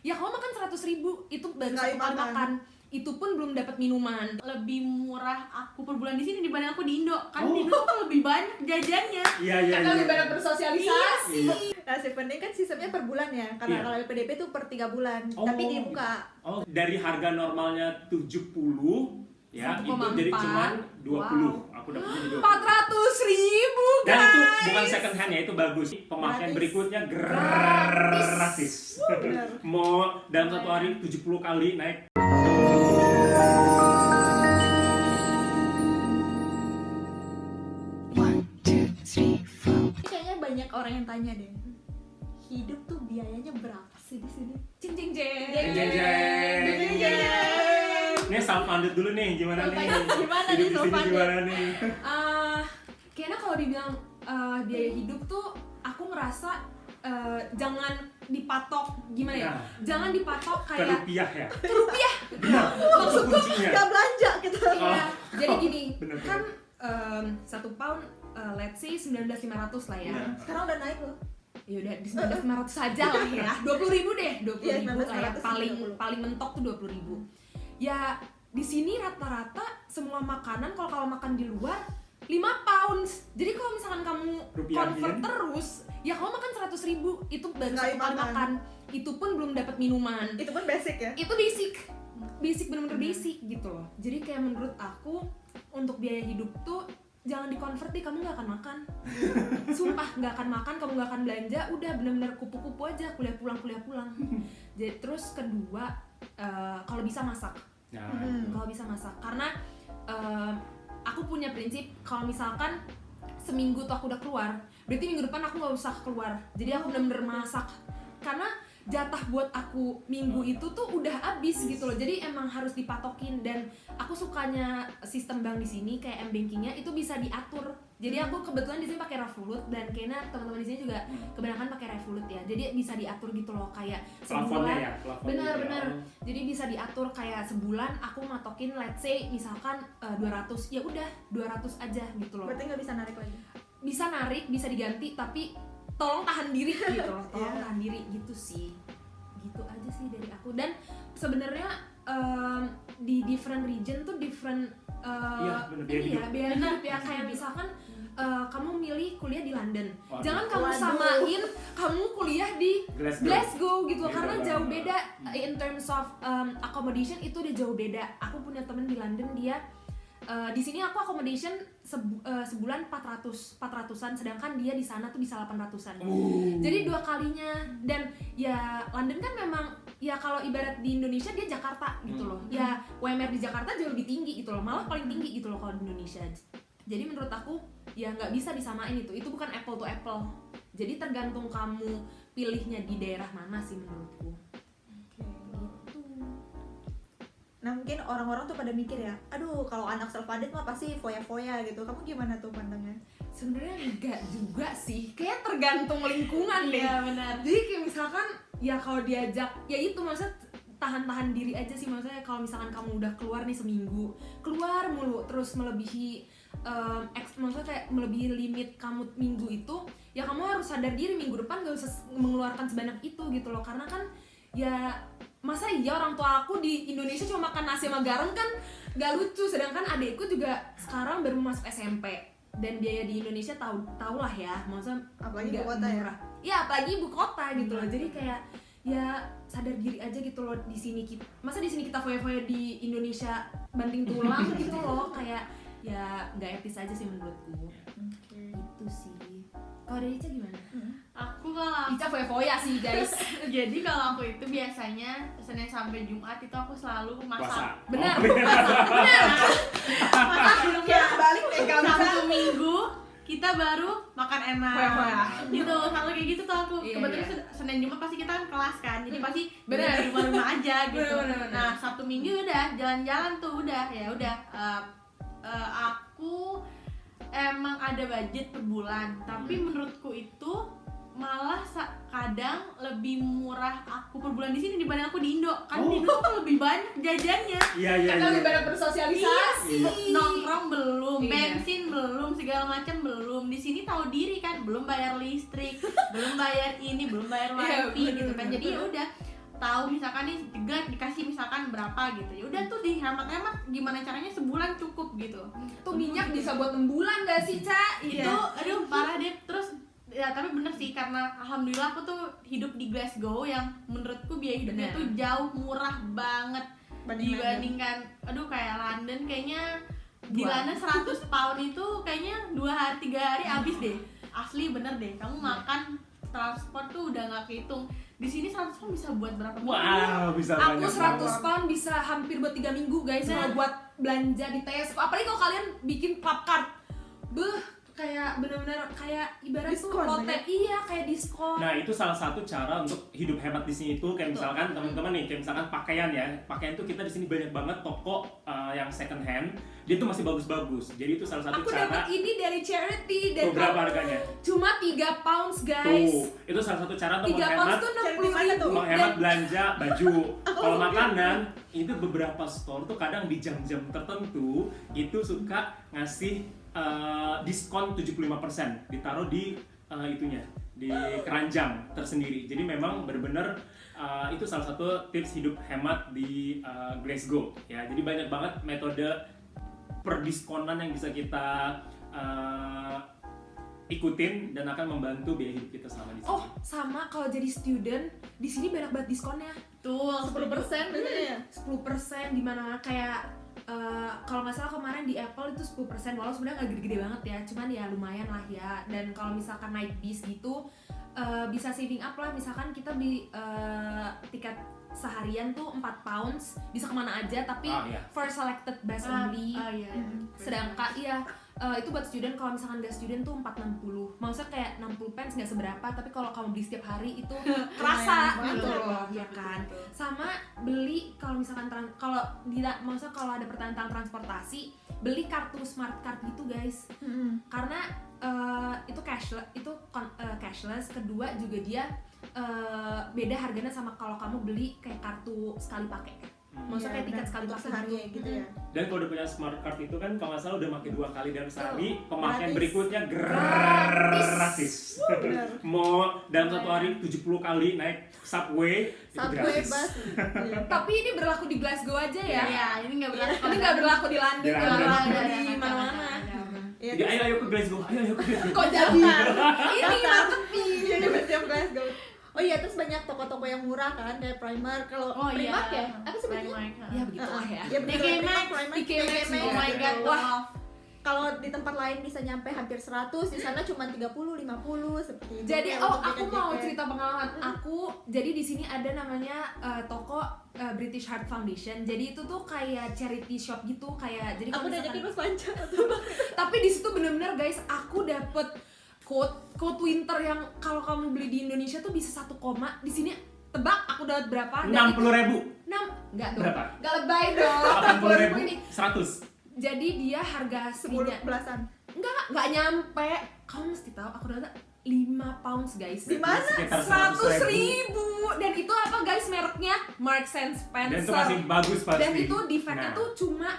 Ya kamu makan 100.000 itu baru satu kali makan. Itu pun belum dapat minuman. Lebih murah aku per bulan di sini dibanding aku di Indo. Kan di Indo aku lebih banyak jajannya. Karena lebih banyak bersosialisasi. Nah, Seventeen kan sistemnya per bulan ya. Karena kalau LPDP itu per 3 bulan. Tapi dibuka. Dari harga normalnya 70 ya, 1,4. itu jadi cuma 20. Wow. Aku dapetnya 20. 400.000 guys. Dan itu bukan second hand ya, itu bagus. Pemakaian Gratis. berikutnya gratis. Bener. Mau dalam satu hari 70 kali naik. Kayaknya banyak orang yang tanya deh. Hidup tuh biayanya berapa sih di sini? Jeng jeng jeng. Ini self funded dulu nih, gimana nih? Gimana Hidup nih di self sini funded? gimana nih? Kayaknya kalau dibilang biaya hidup tuh aku ngerasa jangan dipatok gimana ya? Nah. Jangan dipatok Ke kayak rupiah ya? rupiah. Maksudku kuncinya. Gak belanja gitu. Iya. Jadi gini, Bener. kan 1 pound let's say 19.500 lah ya. Iya. Sekarang udah naik loh. Ya udah di 19.500 saja lah ya. 20.000 deh, 20.000 Iya, kayak 19.500 paling mentok tuh 20.000. Ya di sini rata-rata semua makanan kalau makan di luar 5 pounds. Jadi kalau misalkan kamu Rupiahin. convert terus, ya kamu makan 100.000 itu baru Sekali satu kali makan. makan. Itu pun belum dapat minuman. Itu pun basic ya. Itu basic bener-bener basic gitu loh. Jadi kayak menurut aku untuk biaya hidup tuh jangan di-convert deh, kamu gak akan makan. Sumpah gak akan makan, kamu gak akan belanja, udah bener-bener kupu-kupu aja, kuliah pulang. Jadi terus kedua, kalau bisa masak. Nah, Kalau bisa masak, karena aku punya prinsip kalau misalkan seminggu tuh aku udah keluar, berarti minggu depan aku nggak usah keluar. Jadi aku bener-bener masak, karena jatah buat aku minggu itu tuh udah habis gitu loh. Jadi emang harus dipatokin, dan aku sukanya sistem bank di sini kayak m-bankingnya itu bisa diatur. Jadi aku kebetulan di sini pakai Revolut, dan kayaknya teman-teman di sini juga kebanyakan pakai Revolut ya. Jadi bisa diatur gitu loh, kayak plafonnya sebulan. ya? Plafonnya Benar. ya. Jadi bisa diatur kayak sebulan aku matokin let's say misalkan 200, ya udah 200 aja gitu loh. Berarti nggak bisa narik lagi. Bisa narik, bisa diganti, tapi tolong tahan diri gitu loh. Tolong Iya. tahan diri gitu sih. Gitu aja sih dari aku. Dan sebenarnya di different region tuh different Iya, bener, biaya ini hidup. ya, biaya hidup ya. Kayak misalkan kamu milih kuliah di London. Waduh. Jangan kamu Waduh. samain kamu kuliah di Glasgow gitu, Beda karena banget. jauh beda in terms of accommodation, itu udah jauh beda. Aku punya temen di London, dia di sini aku accommodation sebulan 400-an, sedangkan dia di sana tuh bisa 800-an. Jadi 2 kalinya. Dan ya London kan memang ya kalau ibarat di Indonesia dia Jakarta gitu loh. Ya UMR di Jakarta jauh lebih tinggi gitu loh, malah paling tinggi gitu loh kalau di Indonesia. Jadi menurut aku ya nggak bisa disamain itu bukan apple to apple. Jadi tergantung kamu pilihnya di daerah mana sih menurutku. Gitu. Nah mungkin orang-orang tuh pada mikir ya, aduh kalau anak self-funded mah pasti foya-foya gitu. Kamu gimana tuh pandangnya? Sebenarnya enggak juga sih, kayak tergantung lingkungan deh. Iya benar. Jadi kayak misalkan ya kalau diajak, ya itu maksudnya tahan diri aja sih. Maksudnya kalau misalkan kamu udah keluar nih seminggu, keluar mulu terus melebihi maksudnya kayak melebihi limit kamu minggu itu, ya kamu harus sadar diri minggu depan gak usah mengeluarkan sebanyak itu gitu loh. Karena kan ya masa iya orang tua aku di Indonesia cuma makan nasi sama garam kan gak lucu, sedangkan adikku juga sekarang baru masuk SMP, dan biaya di Indonesia tahu lah ya, maksudnya Apalagi nggak ibu kota ya? murah. Ya apalagi ibu kota gitu loh. Jadi kayak ya sadar diri aja gitu loh. Di sini masa di sini kita foya-foya, di Indonesia banting tulang gitu loh. Kayak ya nggak etis aja sih menurutku. Itu sih. Kalau dari Ica gimana? Aku kalau Ica foya-foya sih guys. jadi kalau aku itu biasanya Senin sampai Jumat itu aku selalu Puasa. masak. Benar. Oh, Benar. Masak di rumah. Kayak balik deh kamu. Sabtu Minggu kita baru makan enak. Foya-foya. Gitu, selalu kayak gitu tuh aku. Iya, Kebetulan iya. Senin Jumat pasti kita kan kelas kan. Jadi pasti Bener. di rumah aja gitu. Bener. Nah, Sabtu Minggu udah jalan-jalan tuh udah aku emang ada budget per bulan, tapi menurutku itu malah kadang lebih murah aku per bulan di sini dibanding aku di Indo. Kan di Indo aku lebih banyak jajannya. Iya. Karena lebih banyak bersosialisasi. Nongkrong belum, Iya. bensin belum, segala macam belum. Di sini tahu diri kan, belum bayar listrik, belum bayar ini, belum bayar Iya, wifi gitu kan. Jadi ya udah tahu misalkan nih jeglek dikasih misalkan berapa gitu. Ya udah tuh dihemat-hemat gimana caranya sebulan cukup gitu. Tuh minyak bisa buat 6 bulan gak sih, Ca? Itu aduh parah deh. Terus ya tapi bener sih karena alhamdulillah aku tuh hidup di Glasgow yang menurutku biaya hidupnya Bener. tuh jauh murah banget Banding dibandingkan aduh kayak London kayaknya di Wah. London 100 pound itu kayaknya 2 hari 3 hari habis deh. Asli bener deh, kamu makan transport tuh udah nggak kehitung. Di sini 100 pound bisa buat berapa minggu? Wow, bisa Aku banyak 100 banget. pound bisa hampir buat 3 minggu guys Nah. kalau buat belanja di Tesco. Apalagi kalau kalian bikin club card. Kayak bener-bener kayak ibarat tuh Diskon, lotte. ya? Iya, kayak diskon. Nah, itu salah satu cara untuk hidup hemat di sini itu kayak misalkan teman-teman nih, kayak misalkan pakaian ya. Pakaian tuh kita di sini banyak banget toko yang second hand. Dia tuh masih bagus-bagus. Jadi itu salah satu Aku cara. dapat ini dari charity dan Tuh berapa harganya? cuma 3 pounds guys. Tuh, itu salah satu cara untuk 3 pounds menghemat tuh Charity mana 60 tuh? ribu. menghemat belanja baju. Kalau langsung makanan itu beberapa store tuh kadang di jam-jam tertentu itu suka ngasih diskon 75% ditaruh di itunya di keranjang tersendiri. Jadi memang benar-benar itu salah satu tips hidup hemat di Glasgow ya. Jadi banyak banget metode perdiskonan yang bisa kita ikutin dan akan membantu biaya hidup kita selama di sini. Oh, sama kalau jadi student di sini banyak banget diskonnya. Tuh 10% biasanya ya. 10% di mana kayak kalau nggak salah kemarin di Apple itu 10%, walau sebenarnya nggak gede-gede banget ya, cuman ya lumayan lah ya. Dan kalau misalkan naik bis gitu bisa saving up lah. Misalkan kita beli tiket seharian tuh 4 pounds bisa kemana aja, tapi Iya. for selected bus only. iya. Sedangkan iya itu buat student, kalau misalkan gak student tuh 460. Maksudnya kayak 60 pence gak seberapa, tapi kalau kamu beli setiap hari itu kerasa Lumayan gitu banget. loh, ya kan. Sama beli kalau misalkan kalau maksudnya kalau ada pertanyaan transportasi, beli kartu smart card gitu guys. Karena itu cashless, kedua juga dia beda harganya sama kalau kamu beli kayak kartu sekali pakai. Maksudnya kayak tiket sekali pakai sehari gitu ya. Dan kalau udah punya smart card itu kan kalau nggak salah udah pakai 2 kali dalam sehari, pemakaian Gratis. berikutnya Gratis. gratis. Bener. Mau dalam satu hari 70 kali naik subway, itu Subway, gratis. bus. Iya. Tapi ini berlaku di Glasgow aja ya. Iya, ini nggak berlaku. Ini nggak berlaku di London, Di nggak London. berlaku Nggak, di nggak, mana-mana. Iya, Jadi ayo ke Glasgow, ayo ke Glasgow. Kok jadi ini marketing? University of Glasgow. Oh iya, terus banyak toko-toko yang murah kan, kayak Primark. Kalau Oh iya. Primark ya? Apa sebetulnya? Primark. Ya begitulah ya. Ya bener, TK Primark, Maxx, Primark, TK Maxx, Maxx, Oh my gitu. god, Wah. wah. Kalau di tempat lain bisa nyampe hampir 100, di sana cuma 30, 50 seperti itu. Jadi Kayak untuk aku mau jaket-jaket. cerita pengalaman aku. Jadi di sini ada namanya toko British Heart Foundation. Jadi itu tuh kayak charity shop gitu, kayak jadi Aku kalau udah misalkan- jadi Mas Panca. tapi di situ bener-bener guys, aku dapet coat winter yang kalau kamu beli di Indonesia tuh bisa 1 koma. Di sini tebak aku dapat berapa? 60.000, Enggak dong. Berapa? Enggak lebay dong. 80.000, ini. 100. Jadi dia harga 10 aslinya belasan. enggak nyampe. Kamu mesti tahu aku dapat 5 pounds guys. Di mana? Sekitar 100.000. Dan itu apa guys mereknya? Marks and Spencer. Dan itu masih bagus pasti. Dan itu defectnya Nah. tuh cuma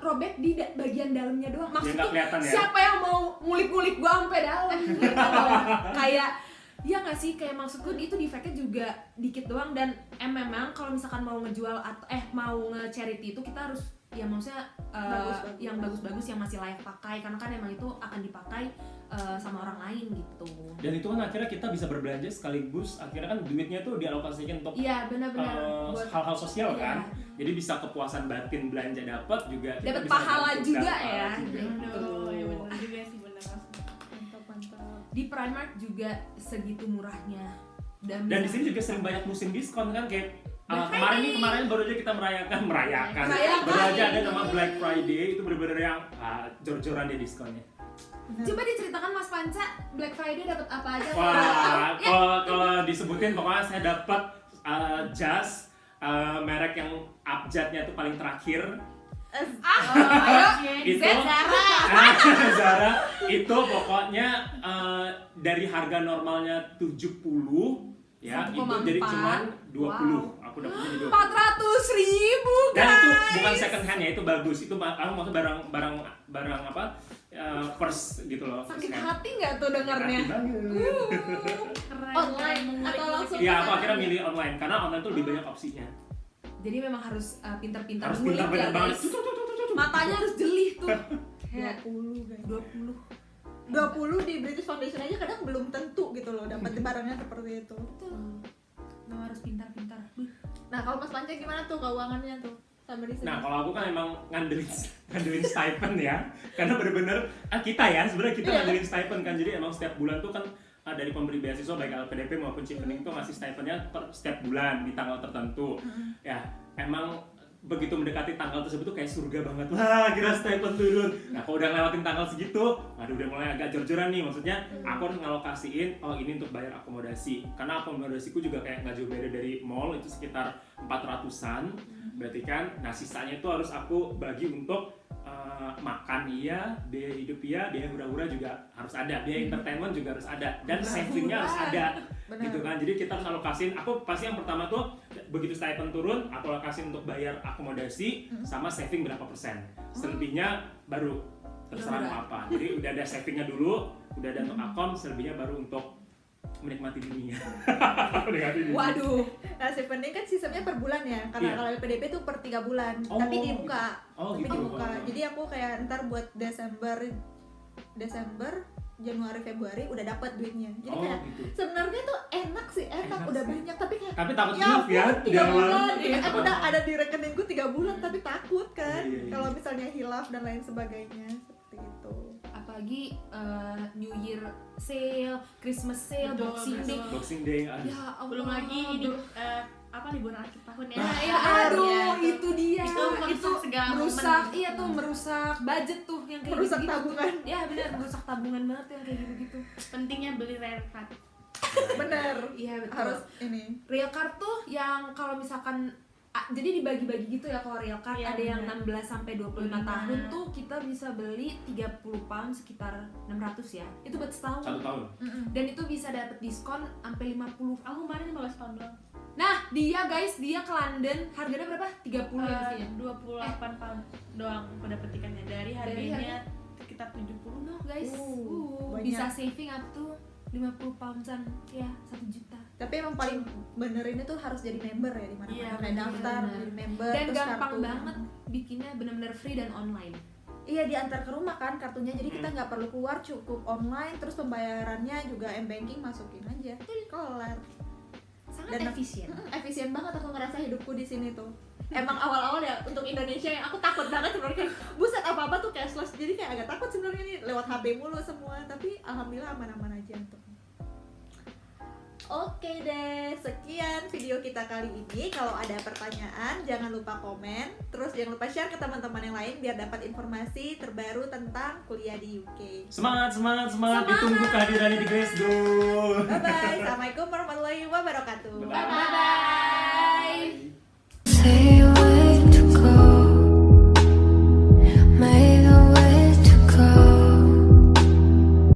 robek di bagian dalamnya doang. Maksud nggak tuh kelihatan ya? siapa yang mau ngulik-ngulik gua sampai dalam gitu loh. Kayak ya nggak sih, kayak maksudku itu defectnya juga dikit doang. Dan memang kalau misalkan mau ngejual atau mau nge-charity itu kita harus ya maksudnya Bagus-bagus. yang bagus-bagus yang masih layak pakai, karena kan emang itu akan dipakai sama orang lain gitu. Dan itu kan akhirnya kita bisa berbelanja sekaligus, akhirnya kan duitnya tuh dialokasikan untuk Iya benar-benar buat hal-hal sosial iya. kan. Jadi bisa kepuasan batin belanja dapat juga. kita Dapat bisa pahala dapat juga pahala ya. juga. Aduh, ya benar juga sih, benar Mas. Mantap. Di Primark juga segitu murahnya. Dan di sini juga sering banyak musim diskon kan, kayak Black kemarin baru aja kita merayakan Merayakan. baru aja ada nama Black Friday, itu bener-bener yang jor-joran deh diskonnya. Coba diceritakan Mas Panca, Black Friday dapat apa aja? Wah, Ya. kalau disebutin pokoknya saya dapat jas merek yang abjadnya tuh paling terakhir. Ayo, Itu Zara. Zara itu pokoknya dari harga normalnya 70 ya, 1,4. itu jadi cuman 20. Wow. Aku dapetnya di 20. 400.000 Dan guys. itu bukan second hand ya, itu bagus. Itu aku maksud barang apa? first gitu loh. Sakit First hati nggak tuh dengarnya? Hati banget. Keren. Online Mengulik-ngulik atau langsung? Iya, aku akhirnya milih online karena online tuh lebih banyak opsinya. Jadi memang harus pintar-pintar Harus ngulik pintar ya, banyak banget. guys. Matanya harus jeli tuh. Kayak 20 guys. 20. 20 di British Foundation aja kadang belum tentu gitu loh dapat barangnya seperti itu. Betul. Memang harus pintar-pintar. Nah, kalau Mas Panca gimana tuh keuangannya tuh? Sama di sini. Nah, kalau aku kan emang ngandelin stipend ya, karena bener-bener kita ya sebenarnya kita Iya. ngandelin stipend kan, jadi emang setiap bulan tuh kan dari pemberi beasiswa baik LPDP maupun Chevening tuh ngasih stipendnya per setiap bulan di tanggal tertentu. Ya, emang begitu mendekati tanggal tersebut tuh kayak surga banget. Wah, kira stipend turun. Nah, kalau udah ngelewatin tanggal segitu, aduh udah mulai agak jor-joran nih. Maksudnya aku harus ngalokasiin, oh ini untuk bayar akomodasi. Karena akomodasiku juga kayak nggak jauh beda dari mall, itu sekitar 400-an. Berarti kan, nah sisanya itu harus aku bagi untuk makan iya, biaya hidup iya, biaya hura-hura juga harus ada, biaya entertainment juga harus ada, dan savingnya harus ada. Benar. Gitu kan, jadi kita harus alokasiin. Aku pasti yang pertama tuh begitu stipend turun, aku alokasiin untuk bayar akomodasi sama saving berapa persen. Selebihnya baru terserah mau apa. Jadi udah ada savingnya dulu, udah ada untuk akom, selebihnya baru untuk menikmati dunia. Menikmati dunia. Waduh. Nah, Chevening kan sistemnya per bulan ya. Karena Iya. kalau PDP tuh per 3 bulan, Oh, tapi dibuka. Oh, Tapi gitu. dibuka. Oh. Jadi aku kayak ntar buat Desember, Januari, Februari udah dapat duitnya. Jadi Oh, kayak gitu. sebenarnya tuh enak sih, Enak udah sih. banyak tapi kayak Tapi takut ya hilaf ya, ampun, 3 di awal. bulan. Iya. Aku udah ada di rekeningku 3 bulan tapi takut kan. Iya, iya. Kalau misalnya hilaf dan lain sebagainya seperti itu. Apalagi New Year sale, Christmas sale, Betul, Boxing Day. betul. Boxing Day, aduh. Ya Allah. Belum lagi hidup liburan akhir tahun ya. Nah, ya Benar, aduh, ya, itu dia. Itu merusak segala merusak, momen. iya tuh merusak budget tuh yang kayak Merusak gitu-gitu. tabungan. Ya benar, merusak tabungan banget yang kayak gitu-gitu. Pentingnya beli rare card. Bener. Iya betul. Harus ini. Real card tuh yang kalau misalkan jadi dibagi-bagi gitu ya kalau real card, Iya, ada yang benar. 16 sampai 25 tahun tuh kita bisa beli 30 pound sekitar 600 ya. Itu buat setahun. 1 tahun. Dan itu bisa dapet diskon sampai 50. Aku kemarin 15 tahun doang. Nah, dia guys, dia ke London, harganya berapa? 30 ya mestinya. 28 pound doang aku dapet tiketnya. Dari harganya sekitar 70. No guys, Banyak. bisa saving up to 50 poundsan ya, 1 juta. Tapi emang paling bener ini tuh harus jadi member ya di mana-mana. Iya, Kayak daftar, bener. jadi member. Dan terus gampang kartu. banget bikinnya, benar-benar free dan online. Iya, diantar ke rumah kan kartunya. Jadi kita nggak perlu keluar, cukup online. Terus pembayarannya juga m-banking masukin aja. Kelar. Sangat Dan efisien. Efisien banget aku ngerasa hidupku di sini tuh. Emang awal-awal ya untuk Indonesia yang aku takut banget sebenarnya, kayak buset apa-apa tuh cashless. Jadi kayak agak takut sebenarnya nih lewat HP mulu semua, tapi alhamdulillah aman-aman aja untuk. Oke deh, sekian video kita kali ini. Kalau ada pertanyaan jangan lupa komen. Terus jangan lupa share ke teman-teman yang lain biar dapat informasi terbaru tentang kuliah di UK. Semangat, semangat, semangat. Semangat. Ditunggu kehadirannya di Glasgow. Bye bye. Assalamualaikum warahmatullahi wabarakatuh. Bye-bye. Bye-bye.